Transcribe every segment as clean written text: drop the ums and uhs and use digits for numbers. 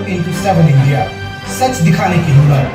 24x7 India, सच दिखाने की हिम्मत।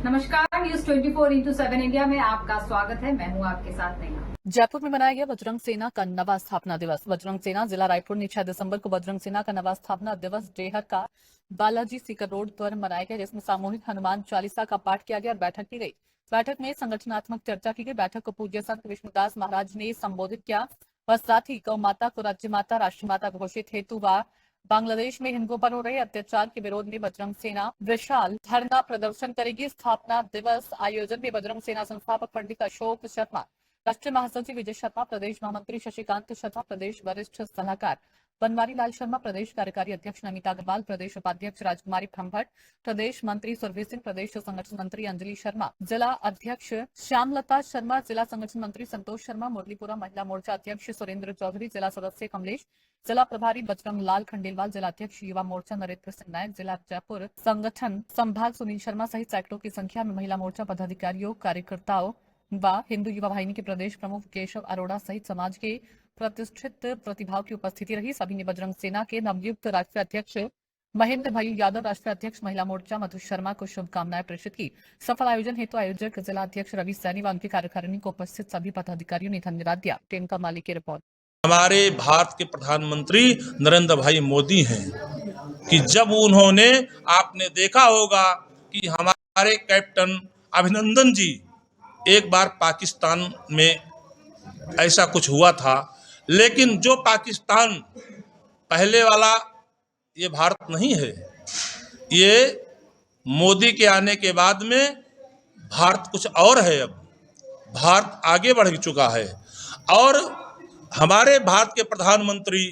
नमस्कार, न्यूज 24x7 इंडिया में आपका स्वागत है। मैं हूं आपके साथ नैना। जयपुर में मनाया गया बजरंग सेना का नवा स्थापना दिवस। बजरंग सेना जिला रायपुर ने 6 दिसंबर को बजरंग सेना का नवा स्थापना दिवस डेहर का बालाजी सीकर रोड पर मनाया गया, जिसमें सामूहिक हनुमान चालीसा का पाठ किया गया और बैठक की गई। बैठक में संगठनात्मक चर्चा की गई। बैठक को पूज्य संत विष्णुदास महाराज ने संबोधित किया और साथ ही गौ माता को राज्य माता, राष्ट्र माता घोषित हेतु व बांग्लादेश में हिंदुओं पर हो रहे अत्याचार के विरोध में बजरंग सेना विशाल धरना प्रदर्शन करेगी। स्थापना दिवस आयोजन में बजरंग सेना संस्थापक पंडित अशोक शर्मा, राष्ट्रीय महासचिव विजय शर्मा, प्रदेश महामंत्री शशिकांत शर्मा, प्रदेश वरिष्ठ सलाहकार बनवारी लाल शर्मा, प्रदेश कार्यकारी अध्यक्ष नमिता अग्रवाल, प्रदेश उपाध्यक्ष राजकुमारी भ्रमभट्ट, प्रदेश मंत्री सुरभीर सिंह, प्रदेश संगठन मंत्री अंजलि शर्मा, जिला अध्यक्ष श्यामलता शर्मा, जिला संगठन मंत्री संतोष शर्मा, मुरलीपुरा महिला मोर्चा अध्यक्ष सुरेंद्र चौधरी, जिला सदस्य कमलेश, जिला प्रभारी बजरंग लाल खंडेलवाल, जिला अध्यक्ष युवा मोर्चा नरेंद्र सिंह नायक, जिला जयपुर संगठन संभाग सुनील शर्मा सहित सैकड़ों की संख्या में महिला मोर्चा पदाधिकारियों, कार्यकर्ताओं व हिंदू युवा वाहिनी के प्रदेश प्रमुख केशव अरोड़ा सहित समाज के प्रतिष्ठित प्रतिभाओं की उपस्थिति रही। सभी ने बजरंग सेना के नवनियुक्त राष्ट्रीय अध्यक्ष महेंद्र भाई यादव, राष्ट्रीय अध्यक्ष महिला मोर्चा मधु शर्मा को शुभकामनाएं प्रेषित की। सफल आयोजन हेतु आयोजक जिला अध्यक्ष रवि सैनी व उनकी कार्यकारिणी को उपस्थित सभी पदाधिकारियों ने धन्यवाद दिया। टेनका माली की रिपोर्ट। हमारे भारत के प्रधानमंत्री नरेंद्र भाई मोदी हैं कि जब उन्होंने, आपने देखा होगा कि हमारे कैप्टन अभिनंदन जी एक बार पाकिस्तान में ऐसा कुछ हुआ था, लेकिन जो पाकिस्तान पहले वाला ये भारत नहीं है। ये मोदी के आने के बाद में भारत कुछ और है। अब भारत आगे बढ़ चुका है और हमारे भारत के प्रधानमंत्री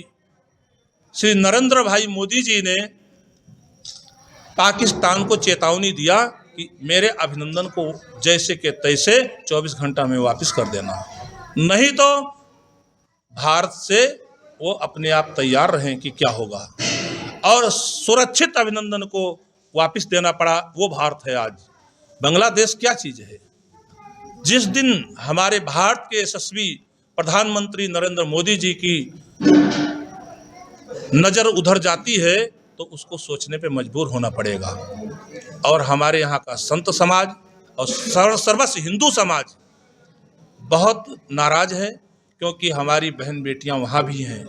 श्री नरेंद्र भाई मोदी जी ने पाकिस्तान को चेतावनी दिया कि मेरे अभिनंदन को जैसे के तैसे 24 घंटा में वापस कर देना, नहीं तो भारत से वो अपने आप तैयार रहें कि क्या होगा। और सुरक्षित अभिनंदन को वापस देना पड़ा। वो भारत है। आज बांग्लादेश क्या चीज़ है? जिस दिन हमारे भारत के यशस्वी प्रधानमंत्री नरेंद्र मोदी जी की नज़र उधर जाती है तो उसको सोचने पे मजबूर होना पड़ेगा। और हमारे यहाँ का संत समाज और सर्वस्व हिंदू समाज बहुत नाराज है, क्योंकि हमारी बहन बेटियां वहाँ भी हैं।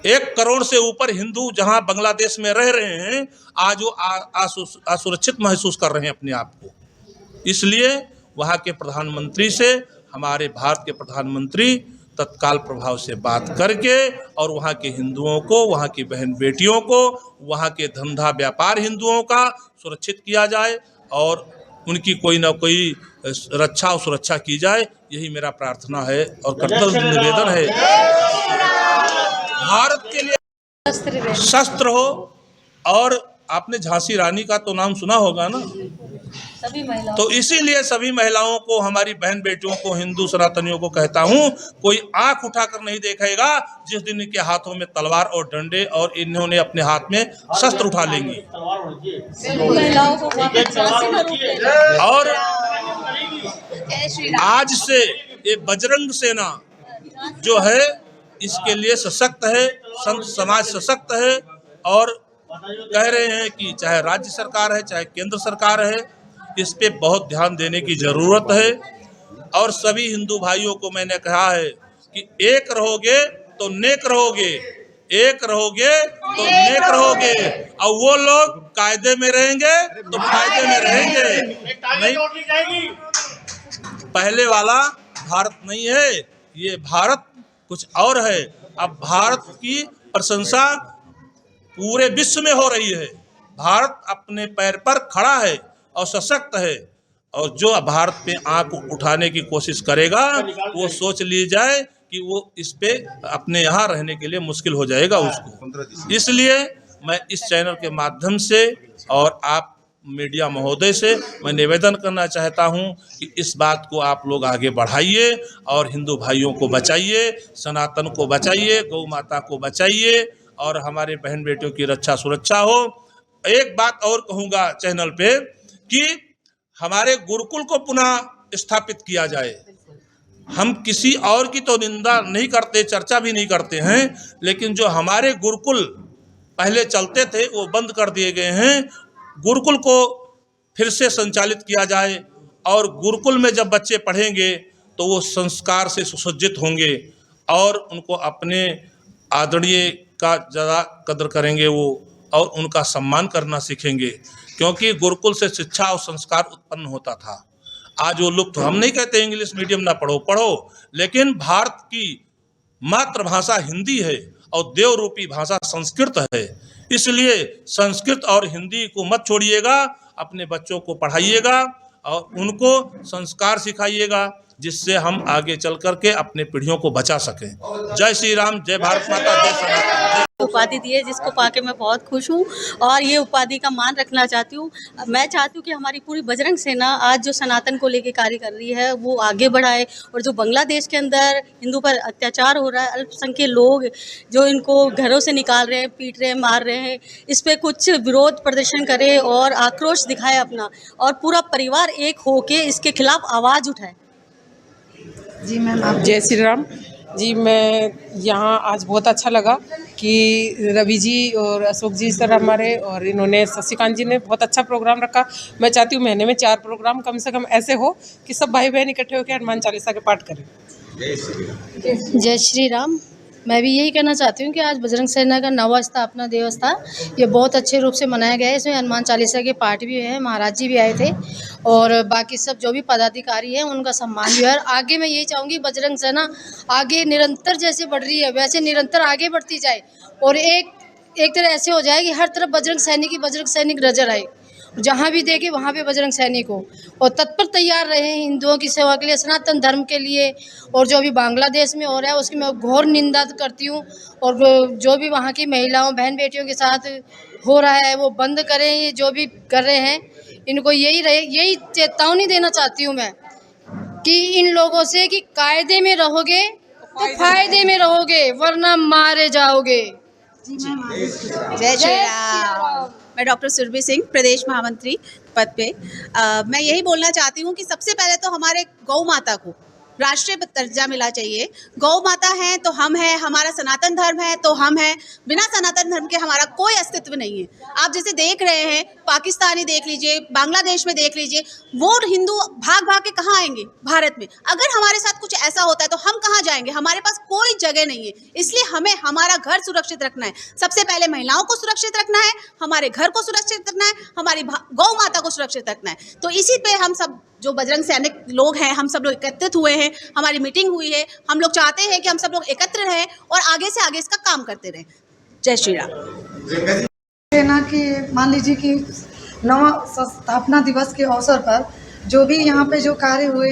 1 करोड़ से ऊपर हिंदू जहाँ बांग्लादेश में रह रहे हैं, आज वो असुरक्षित महसूस कर रहे हैं अपने आप को। इसलिए वहाँ के प्रधानमंत्री से हमारे भारत के प्रधानमंत्री तत्काल प्रभाव से बात करके और वहाँ के हिंदुओं को, वहाँ की बहन बेटियों को, वहाँ के धंधा व्यापार हिंदुओं का सुरक्षित किया जाए और उनकी कोई ना कोई रक्षा और सुरक्षा की जाए। यही मेरा प्रार्थना है और कर्तव्य निवेदन है। भारत के लिए शस्त्र हो। और आपने झांसी रानी का तो नाम सुना होगा ना, तो इसीलिए सभी महिलाओं को, हमारी बहन बेटियों को, हिंदू सनातनियों को कहता हूँ, कोई आंख उठाकर नहीं देखेगा जिस दिन इनके हाथों में तलवार और डंडे और इन्होंने अपने हाथ में शस्त्र उठा लेंगी। और आज से ये बजरंग सेना जो है इसके लिए सशक्त है, संत समाज सशक्त है और कह रहे हैं कि चाहे राज्य सरकार है चाहे केंद्र सरकार है, इस पे बहुत ध्यान देने की ज़रूरत है। और सभी हिंदू भाइयों को मैंने कहा है कि एक रहोगे तो नेक रहोगे, एक रहोगे तो नेक रहोगे, और वो लोग कायदे में रहेंगे तो फायदे में रहेंगे। नहीं, पहले वाला भारत नहीं है, ये भारत कुछ और है। अब भारत की प्रशंसा पूरे विश्व में हो रही है। भारत अपने पैर पर खड़ा है और सशक्त है, और जो भारत पे आंख उठाने की कोशिश करेगा वो सोच ली जाए कि वो इस पे अपने यहाँ रहने के लिए मुश्किल हो जाएगा उसको। इसलिए मैं इस चैनल के माध्यम से और आप मीडिया महोदय से मैं निवेदन करना चाहता हूं कि इस बात को आप लोग आगे बढ़ाइए और हिंदू भाइयों को बचाइए, सनातन को बचाइए, गौ माता को बचाइए और हमारे बहन बेटियों की रक्षा सुरक्षा हो। एक बात और कहूँगा चैनल पे कि हमारे गुरुकुल को पुनः स्थापित किया जाए। हम किसी और की तो निंदा नहीं करते, चर्चा भी नहीं करते हैं, लेकिन जो हमारे गुरुकुल पहले चलते थे वो बंद कर दिए गए हैं। गुरुकुल को फिर से संचालित किया जाए और गुरुकुल में जब बच्चे पढ़ेंगे तो वो संस्कार से सुसज्जित होंगे और उनको अपने आदरणीय का ज़्यादा कदर करेंगे वो, और उनका सम्मान करना सीखेंगे, क्योंकि गुरुकुल से शिक्षा और संस्कार उत्पन्न होता था। आज वो लुप्त। हम नहीं कहते इंग्लिश मीडियम ना पढ़ो, लेकिन भारत की मातृभाषा हिंदी है और देव रूपी भाषा संस्कृत है। इसलिए संस्कृत और हिंदी को मत छोड़िएगा, अपने बच्चों को पढ़ाइएगा और उनको संस्कार सिखाइएगा, जिससे हम आगे चल करके अपने पीढ़ियों को बचा सकें। जय श्री राम, जय भारत माता, जय सनातन। उपाधि दी है जिसको पाके मैं बहुत खुश हूँ और ये उपाधि का मान रखना चाहती हूँ। मैं चाहती हूँ कि हमारी पूरी बजरंग सेना आज जो सनातन को लेके कार्य कर रही है वो आगे बढ़ाए, और जो बांग्लादेश के अंदर हिंदू पर अत्याचार हो रहा है, अल्पसंख्यक लोग जो इनको घरों से निकाल रहे हैं, पीट रहे हैं, मार रहे हैं, इस पर कुछ विरोध प्रदर्शन करे और आक्रोश दिखाए अपना, और पूरा परिवार एक होके इसके खिलाफ आवाज़ उठाए। जी मैम, जय श्री राम जी। मैं यहाँ आज बहुत अच्छा लगा कि रवि जी और अशोक जी सर हमारे, और इन्होंने शशिकांत जी ने बहुत अच्छा प्रोग्राम रखा। मैं चाहती हूँ महीने में 4 प्रोग्राम कम से कम ऐसे हो कि सब भाई बहन इकट्ठे होकर हनुमान चालीसा के पाठ करें। जय श्री राम। मैं भी यही कहना चाहती हूँ कि आज बजरंग सेना का नवा स्थापना दिवस था। ये बहुत अच्छे रूप से मनाया गया है। इसमें हनुमान चालीसा के पाठ भी हैं, महाराज जी भी आए थे और बाकी सब जो भी पदाधिकारी हैं उनका सम्मान भी है। और आगे मैं यही चाहूँगी बजरंग सेना आगे निरंतर जैसे बढ़ रही है वैसे निरंतर आगे बढ़ती जाए, और एक तरह ऐसे हो जाए कि हर तरफ बजरंग सैनिक नजर आए, जहाँ भी देखे वहाँ पे बजरंग सैनिक हो, और तत्पर तैयार रहे हिंदुओं की सेवा के लिए, सनातन धर्म के लिए। और जो अभी बांग्लादेश में हो रहा है उसकी मैं घोर निंदा करती हूँ, और जो भी वहाँ की महिलाओं बहन बेटियों के साथ हो रहा है वो बंद करें। ये जो भी कर रहे हैं इनको यही चेतावनी देना चाहती हूँ मैं कि इन लोगों से कि कायदे में रहोगे तो फायदे में रहोगे, वरना मारे जाओगे। जय श्री राम। मैं डॉक्टर सुरभि सिंह, प्रदेश महामंत्री पद पे। मैं यही बोलना चाहती हूँ कि सबसे पहले तो हमारे गौ माता को राष्ट्रीय दर्जा मिला चाहिए। गौ माता है तो हम हैं, हमारा सनातन धर्म है तो हम हैं। बिना सनातन धर्म के हमारा कोई अस्तित्व नहीं है। आप जैसे देख रहे हैं, पाकिस्तानी देख लीजिए, बांग्लादेश में देख लीजिए, वो हिंदू भाग भाग के कहाँ आएंगे भारत में। अगर हमारे साथ कुछ ऐसा होता है तो हम कहाँ जाएंगे, हमारे पास कोई जगह नहीं है। इसलिए हमें हमारा घर सुरक्षित रखना है। सबसे पहले महिलाओं को सुरक्षित रखना है, हमारे घर को सुरक्षित रखना है, हमारी गौ माता को सुरक्षित रखना है। तो इसी पे हम सब जो बजरंग सैनिक लोग हैं, हम सब लोग एकत्रित हुए हैं, हमारी मीटिंग हुई है। हम लोग चाहते हैं कि हम सब लोग एकत्र रहें और आगे से आगे इसका काम करते रहें। जय श्री राम। सेना की मान लीजिए कि नवा स्थापना दिवस के अवसर पर जो भी यहाँ पे जो कार्य हुए,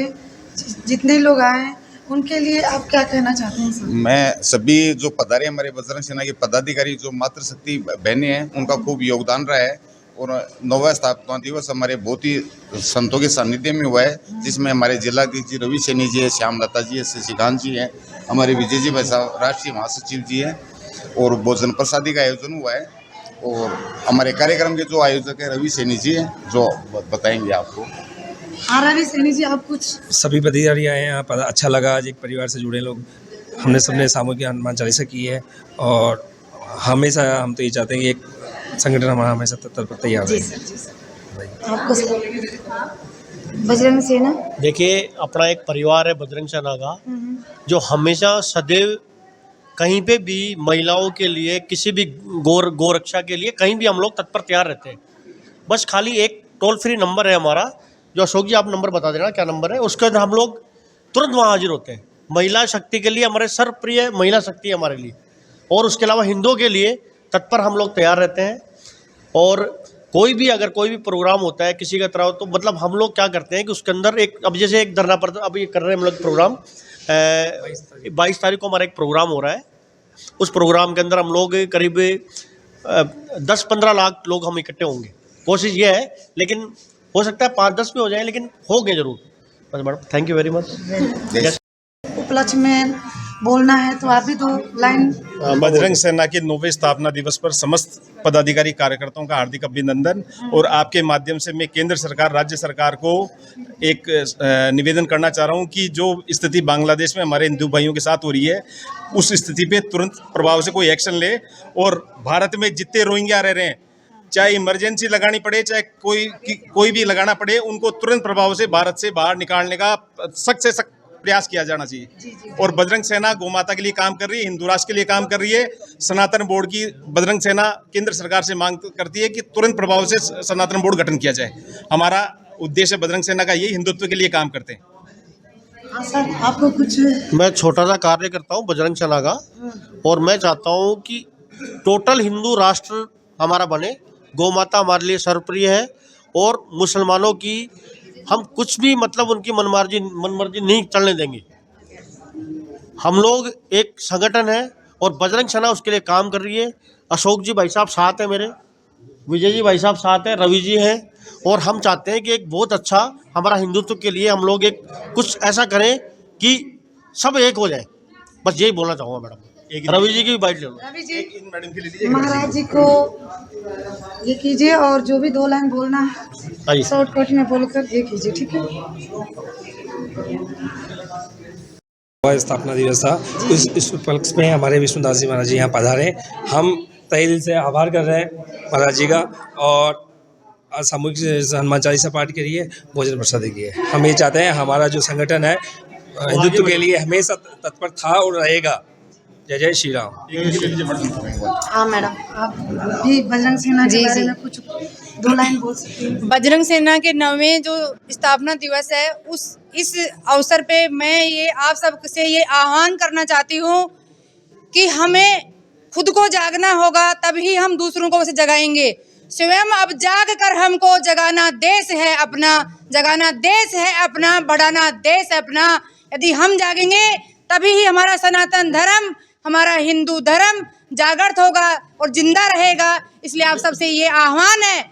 जितने लोग आए, उनके लिए आप क्या कहना चाहते हैं सर? मैं सभी जो पधारे हमारे बजरंग सेना के पदाधिकारी, जो मातृशक्ति बहनें हैं, उनका खूब योगदान रहा है। और नवा स्थापना दिवस हमारे बहुत ही संतों के सानिध्य में हुआ है, जिसमें हमारे जिलाधीश जी रवि सैनी जी है, श्यामलता जी है, शशिकांत जी हैं, हमारे विजय जी भाई साहब राष्ट्रीय महासचिव जी हैं, और भोजन प्रसादी का आयोजन हुआ है। और हमारे कार्यक्रम के जो आयोजक है रवि सैनी जी हैं, जो बताएंगे आपको। रवि सैनी जी, आप कुछ? सभी पदाधिकारी आए हैं यहाँ पर, अच्छा लगा। आज एक परिवार से जुड़े लोग, हमने सबने सामूहिक हनुमान चालीसा की है, और हमेशा हम तो ये चाहते हैं कि एक संगठन हमारा हमेशा तत्पर पर तैयार रहे। आपको बजरंग सेना? देखिए, अपना एक परिवार है बजरंग सेना का, जो हमेशा सदैव कहीं पे भी महिलाओं के लिए, किसी भी गौ रक्षा के लिए कहीं भी हम लोग तत्पर तैयार रहते हैं। बस खाली एक टोल फ्री नंबर है हमारा, जो अशोक जी आप नंबर बता देना क्या नंबर है, उसके बाद हम लोग तुरंत वहाँ हाजिर होते हैं। महिला शक्ति के लिए हमारे सर्वप्रिय महिला शक्ति है हमारे लिए, और उसके अलावा हिंदुओं के लिए तत्पर हम लोग तैयार रहते हैं। और कोई भी अगर कोई भी प्रोग्राम होता है किसी का तरह, तो मतलब हम लोग क्या करते हैं कि उसके अंदर एक, अब जैसे एक धरना पर अब ये कर रहे हैं हम लोग प्रोग्राम, 22 तारीख को हमारा एक प्रोग्राम हो रहा है। उस प्रोग्राम के अंदर हम लोग करीब 10-15 लाख लोग हम इकट्ठे होंगे। कोशिश ये है, लेकिन हो सकता है 5-10 में हो जाए, लेकिन होंगे जरूर। बस madam, thank you very much. उपलक्ष्य में बोलना है तो आप भी 2 लाइन। बजरंग सेना के 9वें स्थापना दिवस पर समस्त पदाधिकारी कार्यकर्ताओं का हार्दिक अभिनंदन। और आपके माध्यम से मैं केंद्र सरकार, राज्य सरकार को एक निवेदन करना चाह रहा हूं कि जो स्थिति बांग्लादेश में हमारे हिंदू भाइयों के साथ हो रही है, उस स्थिति पे तुरंत प्रभाव से कोई एक्शन ले। और भारत में जितने रोहिंग्या रह रहे हैं, चाहे इमरजेंसी लगानी पड़े, चाहे कोई भी लगाना पड़े, उनको तुरंत प्रभाव से भारत से बाहर निकालने का सख्त से सख्त प्रयास किया जाना चाहिए। और बजरंग सेना गौ माता के लिए काम कर रही है, हिंदू राष्ट्र के लिए काम कर रही है। सनातन बोर्ड की बजरंग सेना केंद्र सरकार से मांग करती है कि तुरंत प्रभाव से सनातन बोर्ड गठन किया जाए। हमारा उद्देश्य बजरंग सेना का ये हिंदुत्व के लिए काम करते हैं। हाँ सर, आपको कुछ। मैं छोटा सा कार्य करता हूँ बजरंग सेना का, और मैं चाहता हूँ कि टोटल हिंदू राष्ट्र हमारा बने। गौ माता हमारे लिए सर्वप्रिय है, और मुसलमानों की हम कुछ भी मतलब उनकी मनमर्जी नहीं चलने देंगे। हम लोग एक संगठन है और बजरंग सेना उसके लिए काम कर रही है। अशोक जी भाई साहब साथ हैं मेरे, विजय जी भाई साहब साथ हैं, रवि जी हैं, और हम चाहते हैं कि एक बहुत अच्छा हमारा हिंदुत्व के लिए हम लोग एक कुछ ऐसा करें कि सब एक हो जाए। बस यही बोलना चाहूँगा मैडम। रवि जी की भी बाइट ले लो। रवि जी, महाराज जी को ये कीजिए, और जो भी 2 लाइन बोलना है शॉर्टकट में बोलकर ये कीजिए, ठीक है। स्थापना दिवस था, इस उपलक्ष्य में हमारे विष्णुदास जी महाराज जी यहाँ पधारे। हम तहे दिल से आभार कर रहे हैं महाराज जी का, और सामूहिक हनुमान चालीसा पाठ के लिए भोजन प्रसाद किए। हम ये चाहते हैं, हमारा जो संगठन है हिंदुत्व के लिए हमेशा तत्पर था और रहेगा। जय जय श्री राम। हाँ मैडम, आप भी बजरंग सेना के बारे में कुछ 2 लाइन बोल सकती हैं। बजरंग सेना के 9वें जो स्थापना दिवस है, इस अवसर पे मैं ये आप सब से ये आह्वान करना चाहती हूँ कि हमें खुद को जागना होगा, तभी हम दूसरों को उसे जगाएंगे। स्वयं अब जाग कर हमको जगाना देश है अपना, जगाना देश है अपना, बढ़ाना देश है अपना। यदि हम जागेंगे तभी ही हमारा सनातन धर्म, हमारा हिंदू धर्म जागृत होगा और जिंदा रहेगा। इसलिए आप सबसे ये आह्वान है।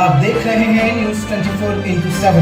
आप देख रहे हैं News 24/7।